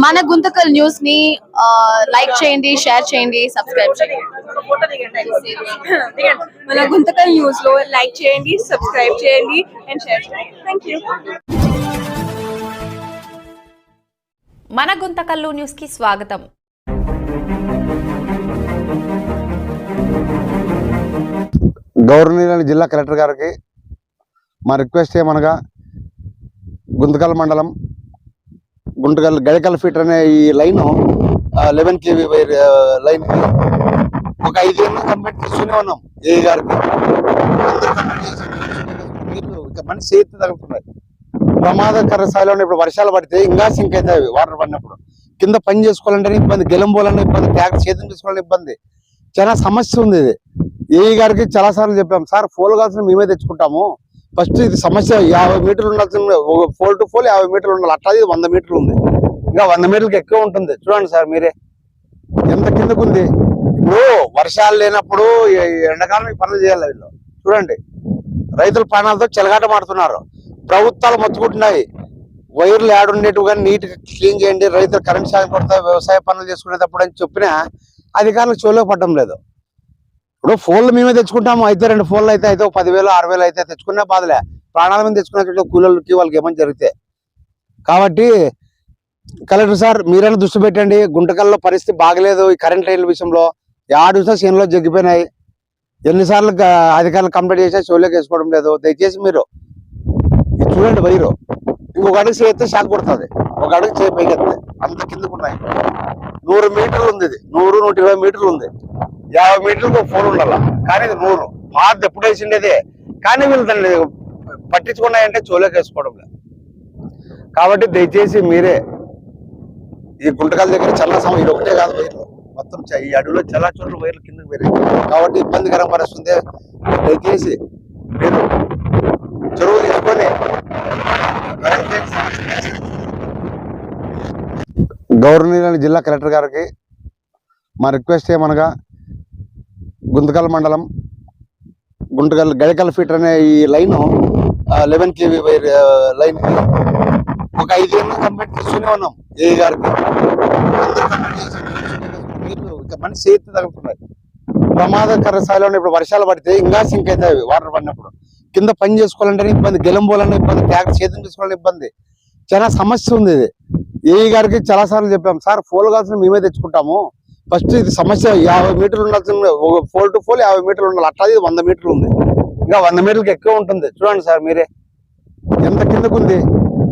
మన గుంతకల్ న్యూస్ ని లైక్ చేయండి, షేర్ చేయండి, సబ్స్క్రైబ్ చేయండి. మన గుంతకల్ న్యూస్ లో లైక్ చేయండి, సబ్స్క్రైబ్ చేయండి అండ్ షేర్ చేయండి. థాంక్యూ. మన గుంతకల్లు న్యూస్ కి స్వాగతం. గౌరవనీయులైన జిల్లా కలెక్టర్ గారికి మా రిక్వెస్ట్ ఏమనగా, గుంతకల్ మండలం గుంటకల్ గడికల్ ఫీట్ అనే ఈ లైను 11 kV లైన్ ఒక 5 ఏళ్ళు కంప్లీట్ చేస్తూనే ఉన్నాం. ఏ గారికి మనిషి చేతి తగ్గుతున్నాయి, ప్రమాదకర స్థాయిలో ఇప్పుడు వర్షాలు పడితే ఇంకా సింక్ అవుతాయి. వాటర్ పడినప్పుడు కింద పని చేసుకోవాలంటే ఇబ్బంది, గెలంబోలన్నా ఇబ్బంది, ట్యాక్స్ చేతిని తీసుకోవాలని ఇబ్బంది, చాలా సమస్య ఉంది. ఇది ఏ గారికి చాలా సార్లు చెప్పాం, సార్ ఫోల్ కావాల్సిన మేమే తెచ్చుకుంటాము. ఫస్ట్ ఇది సమస్య 50 మీటర్లు ఉండాల్సింది, ఫోల్ టు ఫోల్ 50 మీటర్లు ఉండాలి. అట్లా ఇది 100 మీటర్లు ఉంది, ఇంకా 100 మీటర్లకు ఎక్కువ ఉంటుంది. చూడండి సార్ మీరే ఎంత కిందకు ఉంది. ఇప్పుడు వర్షాలు లేనప్పుడు ఎండాకాలం ఈ పనులు చేయాలి. వీళ్ళు చూడండి, రైతుల ప్రాణాలతో చెలగాట మాడుతున్నారు. ప్రభుత్వాలు మొత్తుకుంటున్నాయి, వైర్లు యాడుండేటివి కానీ నీట్గా క్లీన్ చేయండి, రైతులు కరెంట్ షాక్ పడతాయి, వ్యవసాయ పనులు చేసుకునేటప్పుడు అని చెప్పినా అధికారులకు చెవులో పడడం లేదు. ఇప్పుడు ఫోన్లు మేమే తెచ్చుకుంటాము, అయితే 2 ఫోన్లు అయితే 10,000 6,000 అయితే తెచ్చుకునే బాధలే, ప్రాణాల మీద తెచ్చుకునే కూలీలకి వాళ్ళకి ఏమని జరిగితే. కాబట్టి కలెక్టర్ సార్ మీరైనా దృష్టి పెట్టండి. గుంటకల్లో పరిస్థితి బాగలేదు. ఈ కరెంట్ రైళ్ల విషయంలో 6 నిమిషాలు చేనులో జగ్గిపోయినాయి. ఎన్నిసార్లు అధికారులు కంప్లైంట్ చేసినా చెవులోకి వేసుకోవడం లేదు. దయచేసి మీరు ఇది చూడండి, వైరు ఇంకొక అడుగు చేస్తే షాక్ కొడుతుంది, ఒక అడుగు చేయి పైకెత్తే అంత కిందకున్నాయి. 100 మీటర్లు ఉంది, ఇది 100-120 మీటర్లు ఉంది. 50 మీటర్లకు ఫోన్ ఉండాల, కానీ ఇది 100 పాత ఎప్పుడు వేసిండేదే. కానీ వీళ్ళు దాన్ని పట్టించుకున్నాయంటే చెవులోకి వేసుకోవడం లేదు. కాబట్టి దయచేసి మీరే ఈ గుంటకాల దగ్గర చాలా సమయం, ఇది ఒకటే కాదు వైర్లు మొత్తం ఈ అడవిలో చాలా చోట్ల వైర్లు కిందకి పోయినాయి. కాబట్టి ఇబ్బందికరం పరిస్థితుంది. దయచేసి మీరు చెరువు తీసుకొని గౌరవనీయులైన జిల్లా కలెక్టర్ గారికి మా రిక్వెస్ట్ ఏమనగా, గుంతకల్ మండలం గుంటకల్ గడికల్ ఫీట్ అనే ఈ లైను 11 kV లైన్ ఒక 5 ఏళ్ళు కంప్లీట్ చేస్తూనే ఉన్నాం. ఏ గారికి మనిషి చేతి తగ్గుతున్నాయి, ప్రమాదకర స్థాయిలో ఇప్పుడు వర్షాలు పడితే ఇంకా సింక్ అవుతాయి. వాటర్ పడినప్పుడు కింద పని చేసుకోవాలంటే ఇబ్బంది, గెలంబోలన్నా ఇబ్బంది, ట్యాక్స్ చేతిని తీసుకోవాలని ఇబ్బంది, చాలా సమస్య ఉంది. ఇది ఏ గారికి చాలా సార్లు చెప్పాం, సార్ ఫోల్ కావాల్సిన మేమే తెచ్చుకుంటాము. ఫస్ట్ ఇది సమస్య 50 మీటర్లు ఉండాల్సింది, ఫోల్ టు ఫోల్ 50 మీటర్లు ఉండాలి. అట్లా ఇది 100 మీటర్లు ఉంది, ఇంకా 100 మీటర్లకు ఎక్కువ ఉంటుంది. చూడండి సార్ మీరే ఎంత కిందకు ఉంది.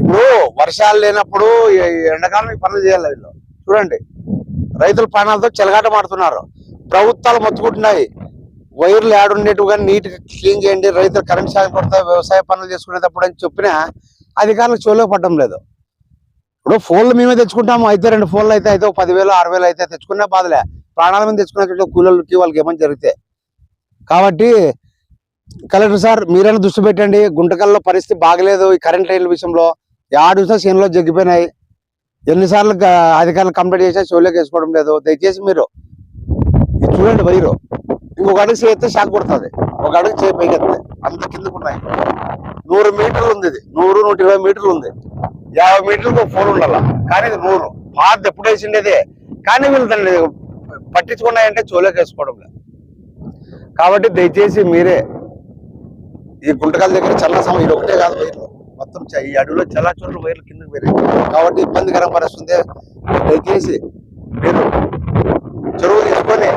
ఇప్పుడు వర్షాలు లేనప్పుడు ఎండాకాలం ఈ పనులు చేయాలి. వీళ్ళు చూడండి, రైతుల ప్రాణాలతో చెలగాట మాడుతున్నారు. ప్రభుత్వాలు మొత్తుకుంటున్నాయి, వైర్లు యాడుండేటివి కానీ నీట్గా క్లీన్ చేయండి, రైతులు కరెంట్ షాక్ పడతాయి, వ్యవసాయ పనులు చేసుకునేటప్పుడు అని చెప్పినా అధికారులకు చెవులో పడడం లేదు. ఇప్పుడు ఫోన్లు మేమే తెచ్చుకుంటాము, అయితే 2 ఫోన్లు అయితే 10,000 6,000 అయితే తెచ్చుకునే బాధలే, ప్రాణాల మీద తెచ్చుకునే కూలీలకి వాళ్ళకి ఏమని జరిగితే. కాబట్టి కలెక్టర్ సార్ మీరైనా దృష్టి పెట్టండి. గుంటకల్లో పరిస్థితి బాగలేదు. ఈ కరెంట్ రైళ్ల విషయంలో 6 నిమిషాలు చేనులో జగ్గిపోయినాయి. ఎన్నిసార్లు అధికారులు కంప్లైంట్ చేసినా చెవులోకి వేసుకోవడం లేదు. దయచేసి మీరు ఇది చూడండి, వైరు ఇంకొక అడుగు చేస్తే షాక్ కొడుతుంది, ఒక అడుగు చేయి పైకెత్తే అంత కిందకున్నాయి. 100 మీటర్లు ఉంది, ఇది 100-120 మీటర్లు ఉంది. 50 మీటర్లకు ఫోన్ ఉండాల, కానీ ఇది 100 పాత ఎప్పుడు వేసిండేదే. కానీ వీళ్ళు దాన్ని పట్టించుకున్నాయంటే చెవులోకి వేసుకోవడం లేదు. కాబట్టి దయచేసి మీరే ఈ గుంటకాల దగ్గర చాలా సమయం, ఇది ఒకటే కాదు వైర్లు మొత్తం ఈ అడవిలో చాలా చోట్ల వైర్లు కిందకి పోయినాయి. కాబట్టి ఇబ్బందికరం పరిస్థితుంది. దయచేసి మీరు చెరువు తీసుకొని